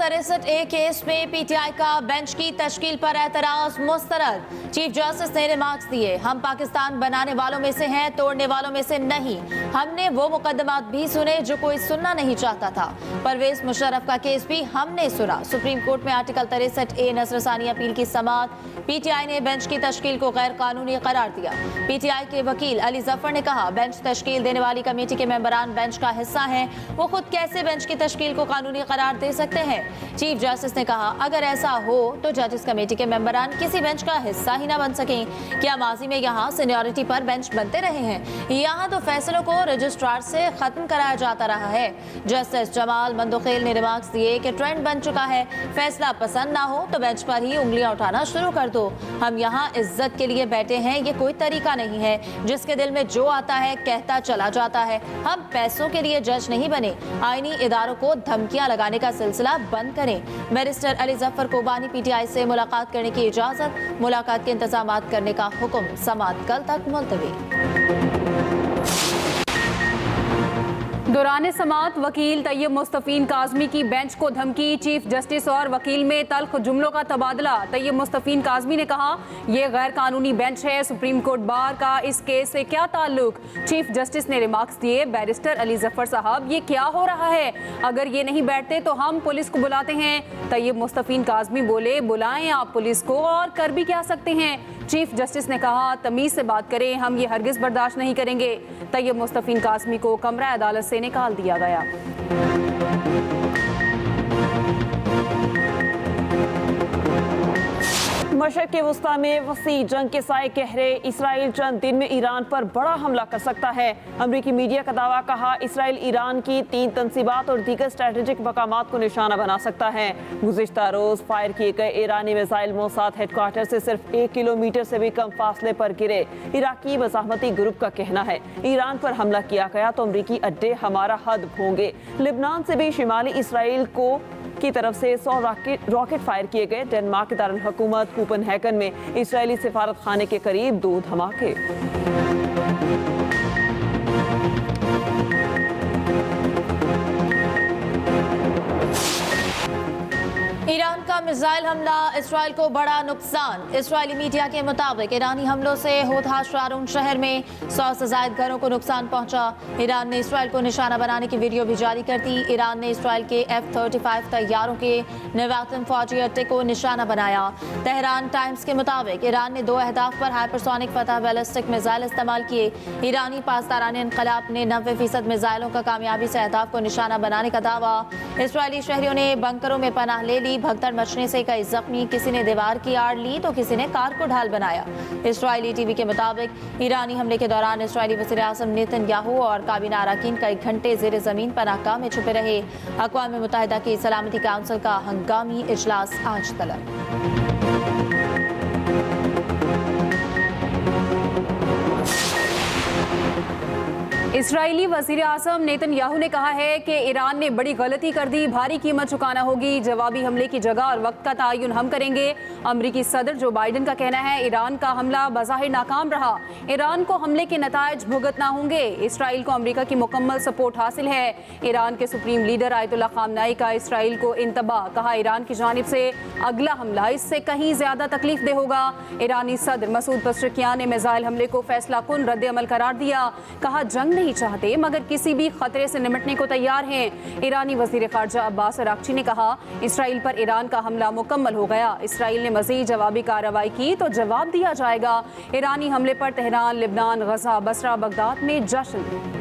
63A case में PTI का bench की तश्कील पर एतराज मुस्तरद। चीफ जस्टिस ने रिमार्क्स दिए, हम पाकिस्तान बनाने वालों में से हैं, तोड़ने वालों में से नहीं। हमने वो मुकदमात भी सुने जो कोई सुनना नहीं चाहता था। परवेज मुशर्रफ का केस भी हमने सुना। सुप्रीम कोर्ट में आर्टिकल 63A नजरसानी अपील की समाअत। पीटीआई ने बेंच की तश्कील को गैर कानूनी करार दिया। पीटीआई के वकील अली जफर ने कहा, बेंच तश्कील देने वाली कमेटी के मेंबरान बेंच का हिस्सा हैं, वो खुद कैसे बेंच की तश्कील को कानूनी करार दे सकते हैं। चीफ जस्टिस ने कहा, अगर ऐसा हो तो जजेस कमेटी के मेंबरान किसी बेंच का हिस्सा ही ना बन सकें। क्या माजी में यहाँ सीनियरिटी पर बेंच बनते रहे हैं? यहाँ तो फैसलों को रजिस्ट्रार से खत्म कराया जाता रहा है। जस्टिस जमाल मंदोखेल ने रिमार्क्स दिए कि ट्रेंड बन चुका है, फैसला पसंद ना हो तो बेंच पर ही उंगलियां उठाना शुरू कर दो। हम यहाँ इज्जत के लिए बैठे हैं, ये कोई तरीका नहीं है। जिसके दिल में जो आता है कहता चला जाता है। हम पैसों के लिए जज नहीं बने। आईनी इदारों को धमकियां लगाने का सिलसिला बंद करें। बैरिस्टर अली जफर को बानी पीटीआई से मुलाकात करने की इजाजत। मुलाकात के इंतजामात करने का हुक्म। समाअत कल तक मुलतवी। दौरान समाअत वकील तैयब मुस्तफीन काजमी की बेंच को धमकी। चीफ जस्टिस और वकील में तल्ख जुमलों का तबादला। तैयब मुस्तफीन काजमी ने कहा, यह गैर कानूनी बेंच है, सुप्रीम कोर्ट बार का इस केस से क्या ताल्लुक। चीफ जस्टिस ने रिमार्क्स दिए, बैरिस्टर अली जफर साहब, ये क्या हो रहा है? अगर ये नहीं बैठते तो हम पुलिस को बुलाते हैं। तैयब मुस्तफीन काजमी बोले, बुलाएं आप पुलिस को, और कर भी क्या सकते हैं। चीफ जस्टिस ने कहा, तमीज से बात करें, हम ये हरगिज बर्दाश्त नहीं करेंगे। तैयब मुस्तफीन काजमी को कमरा अदालत से निकाल दिया गया। मशरक़ वस्ता में वसी जंग के साए गहरे। इसराइल चंद दिन में ईरान पर बड़ा हमला कर सकता है। अमरीकी मीडिया का दावा। कहा, इसराइल ईरान की 3 तंसीबात और दीगर स्ट्रेटेजिक मकामात को निशाना बना सकता है। गुज़िश्ता रोज़ फायर किए गए ईरानी मिसाइल मोसाद हेडक्वार्टर से सिर्फ 1 किलोमीटर से भी कम फासले पर गिरे। इराकी मज़ाहमती ग्रुप का कहना है, ईरान पर हमला किया गया तो अमरीकी अड्डे हमारा हद होंगे। लिबनान से भी शिमाली इसराइल की तरफ से 100 रॉकेट फायर किए गए। डेनमार्क के दारुल हुकूमत कोपेनहेगन में इजरायली सिफारत खाने के करीब 2 धमाके। ईरान का मिसाइल हमला, इसराइल को बड़ा नुकसान। इसराइली मीडिया के मुताबिक ईरानी हमलों से होता शारून शहर में 100 से ज्यादा घरों को नुकसान पहुंचा। ईरान ने इसराइल को निशाना बनाने की वीडियो भी जारी कर दी। ईरान ने इसराइल के F-35 तैयारों के नवातम फौजी अड्डे को निशाना बनाया। तेहरान टाइम्स के मुताबिक ईरान ने 2 अहदाफ पर हाइपरसोनिक फतह बैलिस्टिक मिसाइल इस्तेमाल किए। ईरानी पासदारान इनकलाब ने 90% मिसाइलों का कामयाबी से अहदाफ को निशाना बनाने का दावा। इसराइली शहरियों ने बंकरों में पनाह ले ली। भगदड़ मचने से कई जख्मी, किसी ने दीवार की आड़ ली तो किसी ने कार को ढाल बनाया। इसराइली टीवी के मुताबिक ईरानी हमले के दौरान इसराइली वज़ीर आज़म नेतन्याहू और काबीना अरकान कई घंटे ज़ेर ज़मीन पनाहगाह में छुपे रहे। अक़वाम मुत्तहिदा की सलामती काउंसिल का हंगामी इजलास आज तलब। इसराइली वज़ीर आज़म नेतन्याहू ने कहा है कि ईरान ने बड़ी गलती कर दी, भारी कीमत चुकाना होगी। जवाबी हमले की जगह और वक्त का तयन हम करेंगे। अमरीकी सदर जो बाइडन का कहना है, ईरान का हमला बज़ाहिर नाकाम रहा, ईरान को हमले के नतायज भुगतना होंगे। इसराइल को अमरीका की मुकम्मल सपोर्ट हासिल है। ईरान के सुप्रीम लीडर आयतुल्लाह ख़ामनेई का इसराइल को इंतबाह। कहा, ईरान की जानिब से अगला हमला इससे कहीं ज़्यादा तकलीफ दे होगा। ईरानी सदर मसूद पज़ेश्कियान ने मिसाइल हमले को फैसला कुन रद्द अमल करार दिया। कहा, जंग नहीं चाहते मगर किसी भी खतरे से निपटने को तैयार हैं। ईरानी वज़ीर ख़ारजा अब्बास अराग़ची ने कहा, इसराइल पर ईरान का हमला मुकम्मल हो गया। इसराइल ने मज़ीद जवाबी कार्रवाई की तो जवाब दिया जाएगा। ईरानी हमले पर तेहरान, लिबनान, गज़ा, बसरा, बगदाद में जश्न।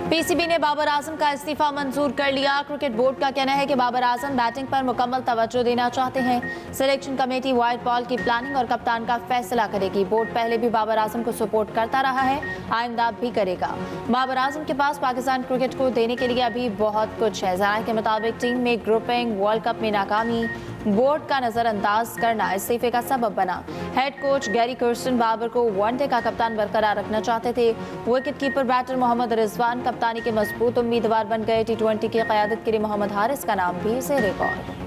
पीसीबी ने बाबर आजम का इस्तीफा मंजूर कर लिया। क्रिकेट बोर्ड का कहना है कि बाबर आजम बैटिंग पर मुकम्मल तवज्जो देना चाहते हैं। सिलेक्शन कमेटी वाइट बॉल की प्लानिंग और कप्तान का फैसला करेगी। बोर्ड पहले भी बाबर आजम को सपोर्ट करता रहा है, आइंदा भी करेगा। बाबर आजम के पास पाकिस्तान क्रिकेट को देने के लिए अभी बहुत कुछ है। ज़राए के मुताबिक टीम में ग्रुपिंग, वर्ल्ड कप में नाकामी, बोर्ड का नजरअंदाज करना इस्तीफे का सबब बना। Head coach Gary Kirsten Babar को वनडे का कप्तान बरकरार रखना चाहते थे। Wicket keeper batter Mohammad Rizwan कप्तानी के मजबूत उम्मीदवार बन गए। T20 की क़यादत के लिए मोहम्मद हारिस का नाम भी ज़ेरे गौर।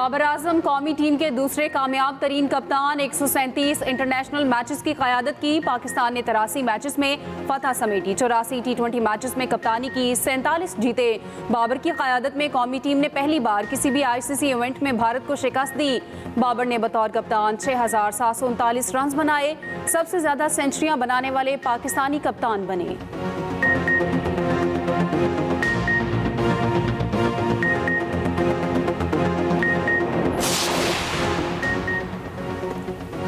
बाबर आजम कौमी टीम के दूसरे कामयाब तरीन कप्तान, 137 इंटरनेशनल मैचेस की क़यादत की। पाकिस्तान ने 83 मैचेस में फतह समेटी। 84 T20 मैचेस में कप्तानी की, 47 जीते। बाबर की क़यादत में कौमी टीम ने पहली बार किसी भी ICC इवेंट में भारत को शिकस्त दी। बाबर ने बतौर कप्तान 6,739 रन बनाए, सबसे ज़्यादा सेंचुरियां बनाने वाले पाकिस्तानी कप्तान बने।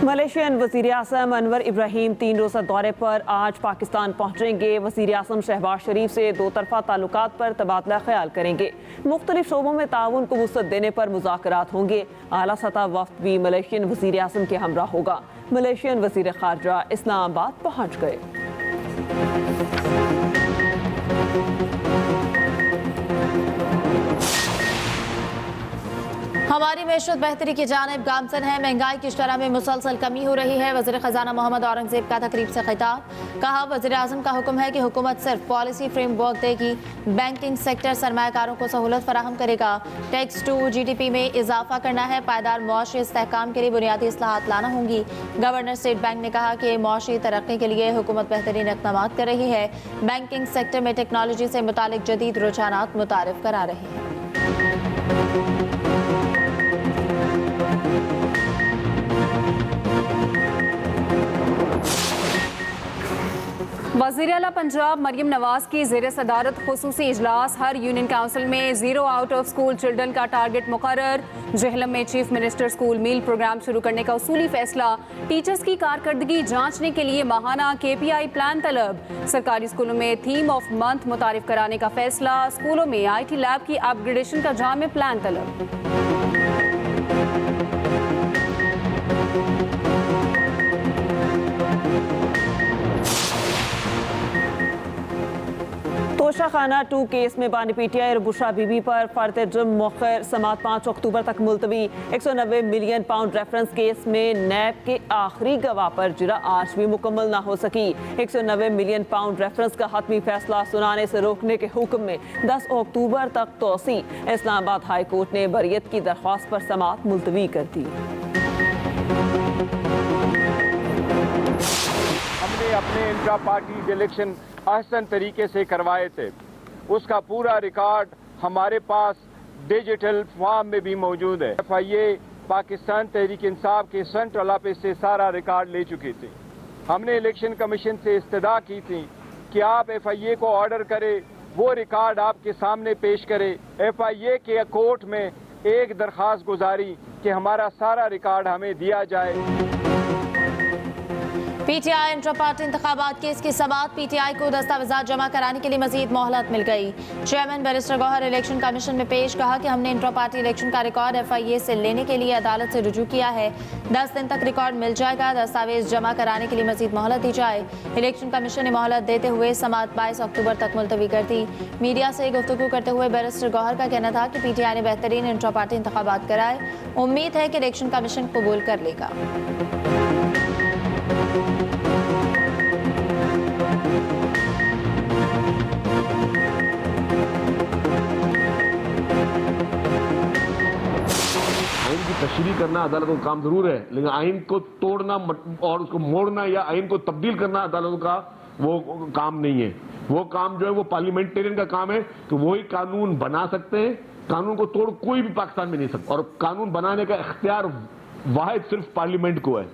मलेशियन वज़ीर आज़म अनवर इब्राहिम 3 रोज़ा दौरे पर आज पाकिस्तान पहुँचेंगे। वज़ीर आज़म शहबाज शरीफ से दो तरफ़ा ताल्लुकात पर तबादला ख्याल करेंगे। मुख्तलिफ शोबों में ताउन को वुसअत देने पर मुज़ाकरात होंगे। आला सतह वफ़द भी मलेशियन वज़ीर आज़म के हमरा होगा। मलेशियन वज़ीर ख़ारजा इस्लामाबाद पहुँच गए। हमारी मैशत बेहतरी की जानिब गामजन है। महंगाई की शरह में मुसलसल कमी हो रही है। वज़ीर ख़जाना मोहम्मद औरंगज़ेब का तकरीब से खिताब। कहा, वज़ीर आज़म का हुक्म है कि हुकूमत सिर्फ पॉलिसी फ्रेमवर्क देगी। बैंकिंग सेक्टर सरमायाकारों को सहूलत फराहम करेगा। टैक्स टू GDP में इजाफा करना है। पायदार मुआशी इस्तेहकाम के लिए बुनियादी इस्लाहात लाना होंगी। गवर्नर स्टेट बैंक ने कहा कि मुआशी तरक्की के लिए हुकूमत बेहतरीन इक़दाम कर रही है। बैंकिंग सेक्टर में टेक्नोलॉजी से मुतालिक जदीद रुझानात मुतारिफ करा रहे हैं। वज़ीर आला पंजाब मरियम नवाज की ज़ेर सदारत खुसूसी इजलास। हर यूनियन काउंसिल में 0 आउट ऑफ स्कूल चिल्ड्रन का टारगेट मुकर्रर। जहलम में चीफ मिनिस्टर स्कूल मील प्रोग्राम शुरू करने का उसूली फैसला। टीचर्स की कारकर्दगी जांचने के लिए माहाना KPI प्लान तलब। सरकारी स्कूलों में थीम ऑफ मंथ मुतारिफ कराने का फैसला। स्कूलों में IT लैब की अपग्रेडेशन का जामे प्लान तलब। तोशा खाना 2 केस में बानी PTI और बुशरा बीबी पर फर्द जुर्म मौखर समात 5 अक्टूबर तक मुलतवी। 190 मिलियन पाउंड रेफरेंस केस में नैब के आखिरी गवाह पर जिरा आज भी मुकम्मल ना हो सकी। 190 मिलियन पाउंड रेफरेंस का हतमी फैसला सुनाने से रोकने के हुक्म में 10 अक्टूबर तक तोसी। इस्लामाबाद हाई कोर्ट ने बरियत की दरख्वास्त पर समात मुलतवी कर दी। हमने अपने इंट्रा पार्टी इलेक्शन आसान तरीके से करवाए थे। उसका पूरा रिकॉर्ड हमारे पास डिजिटल फॉर्म में भी मौजूद है। FIA पाकिस्तान तहरीक इंसाफ के सेंट्रल ऑफिस से सारा रिकॉर्ड ले चुकी थी। हमने इलेक्शन कमीशन से इस्तदा की थी कि आप FIA को ऑर्डर करें, वो रिकॉर्ड आपके सामने पेश करे। FIA के कोर्ट में एक दरख्वास्त गुजारी कि हमारा सारा रिकॉर्ड हमें दिया जाए। PTI इंट्रा पार्टी इंतखाबात केस की समाअत। PTI को दस्तावेजात जमा कराने के लिए मजीद मोहलत मिल गई। Chairman barrister Gohar election commission में पेश। कहा कि हमने इंट्रा पार्टी इलेक्शन का रिकॉर्ड FIA से लेने के लिए अदालत से रुजू किया है। 10 दिन तक रिकॉर्ड मिल जाएगा। दस्तावेज जमा कराने के लिए मजीद मोहलत दी जाए। इलेक्शन कमीशन ने मोहलत देते हुए समाअत 22 अक्टूबर तक मुलतवी कर दी। मीडिया से गुफ्तगू करते हुए बैरिस्टर गौहर का कहना था कि PTI ने बेहतरीन इंट्रा पार्टी इंतखाबात कराए। उम्मीद है कि इलेक्शन कमीशन कबूल कर लेगा। आइन की तशरीह करना अदालतों का काम जरूर है, लेकिन आइन को तोड़ना और उसको मोड़ना या आइन को तब्दील करना अदालतों का वो काम नहीं है। वो काम जो है वो पार्लियामेंटेरियन का काम है कि वही कानून बना सकते हैं। कानून को तोड़ कोई भी पाकिस्तान में नहीं सकता, और कानून बनाने का इख्तियार वाहिद सिर्फ पार्लियामेंट को है,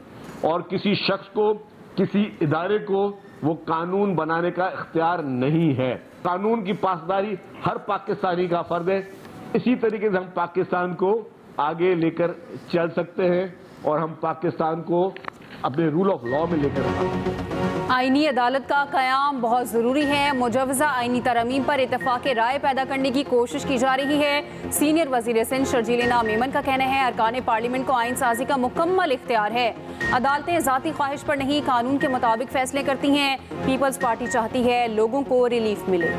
और किसी शख्स को, किसी इदारे को वो कानून बनाने का इख्तियार नहीं है। कानून की पासदारी हर पाकिस्तानी का फर्ज है। इसी तरीके से हम पाकिस्तान को आगे लेकर चल सकते हैं और हम पाकिस्तान को अपने रूल ऑफ लॉ में लेकर आईनी अदालत का क़याम बहुत ज़रूरी है। मुजवज़ा आईनी तरमीम पर इत्तफ़ाक़ राय पैदा करने की कोशिश की जा रही है। सीनियर वज़ीर सिंध शर्जील इनाम मेमन का कहना है अरकान पार्लियामेंट को आइन साजी का मुकम्मल इख्तियार है। अदालतें ज़ाती ख्वाहिश पर नहीं, कानून के मुताबिक फैसले करती हैं। पीपल्स पार्टी चाहती है लोगों को रिलीफ मिले।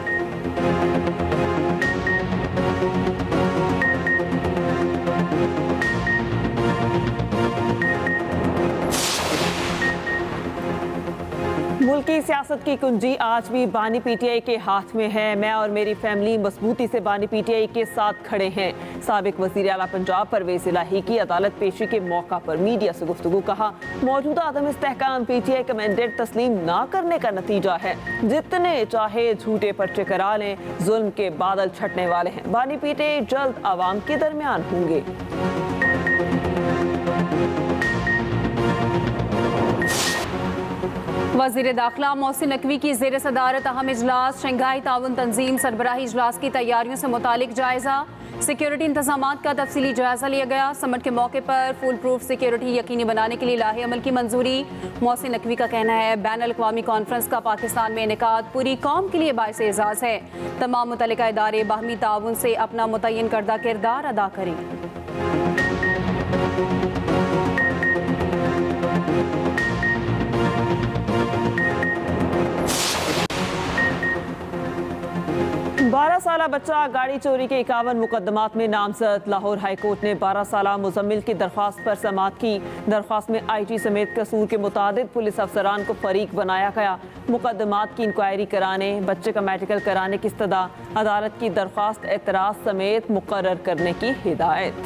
मुल्क की सियासत की कुंजी आज भी बानी पीटीआई के हाथ में है। मैं और मेरी फैमिली मजबूती से बानी पीटीआई के साथ खड़े हैं। साबिक वजीर आला पंजाब परवेज इलाही की अदालत पेशी के मौका पर मीडिया से गुफ्तगू। कहा, मौजूदा अदम इस्तेहकाम पीटीआई का मैंडेट तस्लीम ना करने का नतीजा है। जितने चाहे झूठे पर्चे करा लें, जुल्म के बादल छटने वाले हैं। बानी पीटीआई जल्द आवाम के दरमियान होंगे। वज़ीर दाखिला मोहसिन नकवी की ज़ेर सदारत अहम इजलास शंघाई ताउन तंजीम सरबराही इजलास की तैयारियों से मुतालिक जायजा। सिक्योरिटी इंतजामात का तफसीली जायजा लिया गया। समट के मौके पर फुल प्रूफ सिक्योरिटी यकीनी बनाने के लिए लाहे अमल की मंजूरी। मोहसिन नकवी का कहना है, बैन अल-अक़वामी कॉन्फ्रेंस का पाकिस्तान में इनेकाद पूरी कौम के लिए बाइस एजाज़ है। तमाम मुतल्लिका इदारे बाहमी ताउन से अपना मुतय्यन करदा किरदार अदा करें। बारह साला बच्चा गाड़ी चोरी के 51 मुकदमात में नामजद। लाहौर हाई कोर्ट ने 12 साला मुजम्मिल की दरख्वास्त पर समाअत की। दरख्वास्त में आईटी समेत कसूर के मुतादिद पुलिस अफसरान को फरीक बनाया गया। मुकदमात की इंक्वायरी कराने, बच्चे का मेडिकल कराने की इस्तदा, अदालत की दरख्वास्त एतराज़ समेत मुकर्रर करने की हिदायत।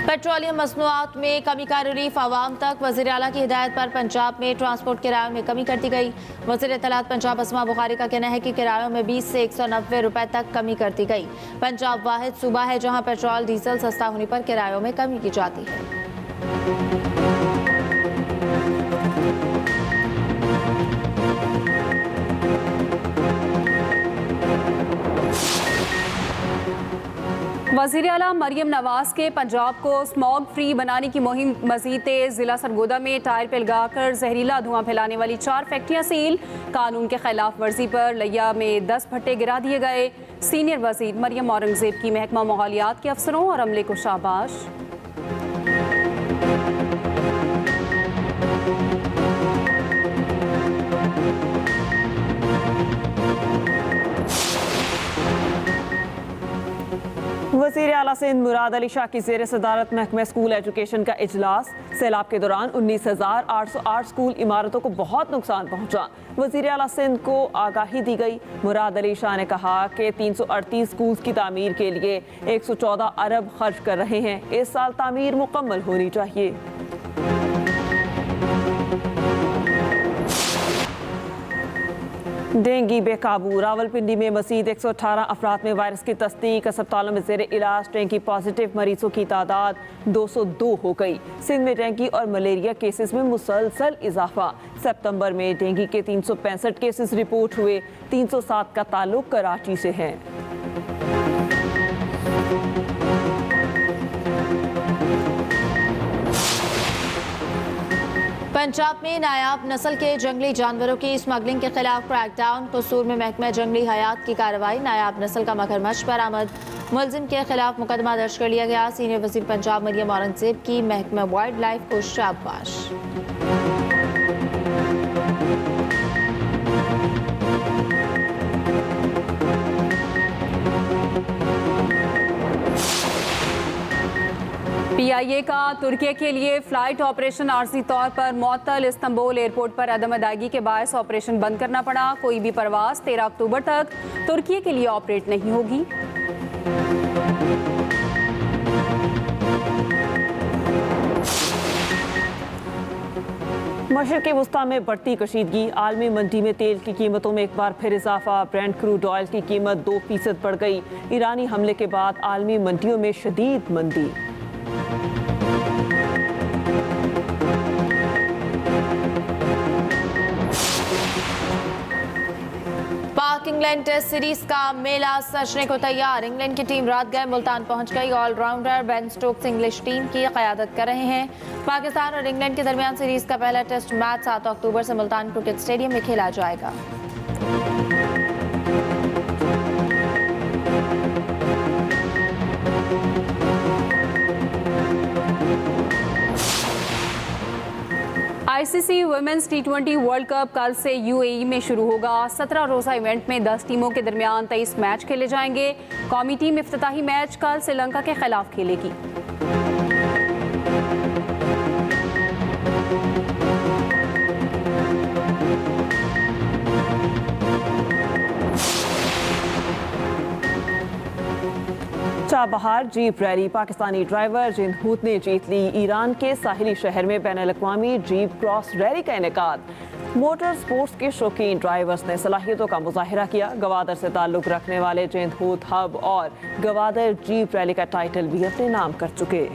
पेट्रोलियम मसनूआत में कमी का रिलीफ आवाम तक। वज़ीर आला की हिदायत पर पंजाब में ट्रांसपोर्ट किरायों में कमी कर दी गई। वज़ीर इत्तलात पंजाब अस्मा बुखारी का कहना है कि किरायों में 20 से 190 रुपए तक कमी कर दी गई। पंजाब वाहिद सूबा है जहां पेट्रोल डीजल सस्ता होने पर किरायों में कमी की जाती है। वज़ीर आला मरियम नवाज के पंजाब को स्मॉग फ्री बनाने की मुहिम मज़ीद तेज। जिला सरगोदा में टायर पे लगाकर जहरीला धुआं फैलाने वाली 4 फैक्ट्रियां सील। कानून के खिलाफ वर्जी पर लिया में 10 भट्टे गिरा दिए गए। सीनियर वज़ीर मरियम औरंगजेब की महकमा माहौलियात के अफसरों और अमले को शाबाश। वज़ीर आला सिंध मुराद अली शाह की ज़ेर सदारत महकमा स्कूल एजुकेशन का इजलास। सैलाब के दौरान 19,808 स्कूल इमारतों को बहुत नुकसान पहुंचा। वज़ीर आला सिंध को आगाही दी गई। मुराद अली शाह ने कहा कि 338 स्कूल की तामीर के लिए 114 अरब खर्च कर रहे हैं। इस साल तामीर मुकम्मल होनी चाहिए। डेंगू बेकाबू। रावलपिंडी में मज़ीद 118 अफराद में वायरस की तस्दीक। अस्पतालों में ज़ेर इलाज डेंगू पॉजिटिव मरीजों की तादाद 202 हो गई। सिंध में डेंगू और मलेरिया केसेस में मुसलसल इजाफा। सितंबर में डेंगू के 365 केसेस रिपोर्ट हुए। 307 का ताल्लुक कराची से है। पंजाब में नायाब नस्ल के जंगली जानवरों की स्मगलिंग के खिलाफ क्रैकडाउन। कसूर में महकमा जंगली हयात की कार्रवाई। नायाब नस्ल का मगरमच्छ बरामद। मुलजिम के खिलाफ मुकदमा दर्ज कर लिया गया। सीनियर वजीर पंजाब मरियम औरंगजेब की महकमा वाइल्ड लाइफ को शाबाश। PIA का तुर्की के लिए फ्लाइट ऑपरेशन आर्जी तौर पर मुअत्तल। इस्तांबुल एयरपोर्ट पर अदम अदायगी के बायस ऑपरेशन बंद करना पड़ा। कोई भी परवाज 13 अक्टूबर तक तुर्की के लिए ऑपरेट नहीं होगी। मशरिक़ी वुस्ता में बढ़ती कशीदगी। आलमी मंडी में तेल की कीमतों में एक बार फिर इजाफा। ब्रेंट क्रूड ऑयल की कीमत 2% बढ़ गई। ईरानी हमले के बाद आलमी मंडियों में शदीद मंदी। पाक इंग्लैंड टेस्ट सीरीज का मेला सजने को तैयार। इंग्लैंड की टीम रात गए मुल्तान पहुंच गई। Allrounder Ben Stokes English team की क़यादत कर रहे हैं। पाकिस्तान और इंग्लैंड के दरमियान सीरीज का पहला टेस्ट मैच 7 अक्टूबर से मुल्तान क्रिकेट स्टेडियम में खेला जाएगा। ICC women's T20 world cup कल से UAE में शुरू होगा। 17 रोज़ा इवेंट में 10 टीमों के दरमियान 23 मैच खेले जाएंगे। कौमी टीम इफ्तिताही मैच कल श्रीलंका के खिलाफ खेलेगी। Chabahar jeep rally, Pakistani driver जिंद हूत ने जीत ली। ईरान के साहिली शहर में बैनुल-अक़वामी जीप क्रॉस रैली का इनेकाद। मोटर स्पोर्ट्स के शौकीन ड्राइवर्स ने सलाहियतों का मुजाहिरा किया। गवादर से ताल्लुक रखने वाले जिंद हूत हब और गवादर जीप रैली का टाइटल भी अपने नाम कर चुके।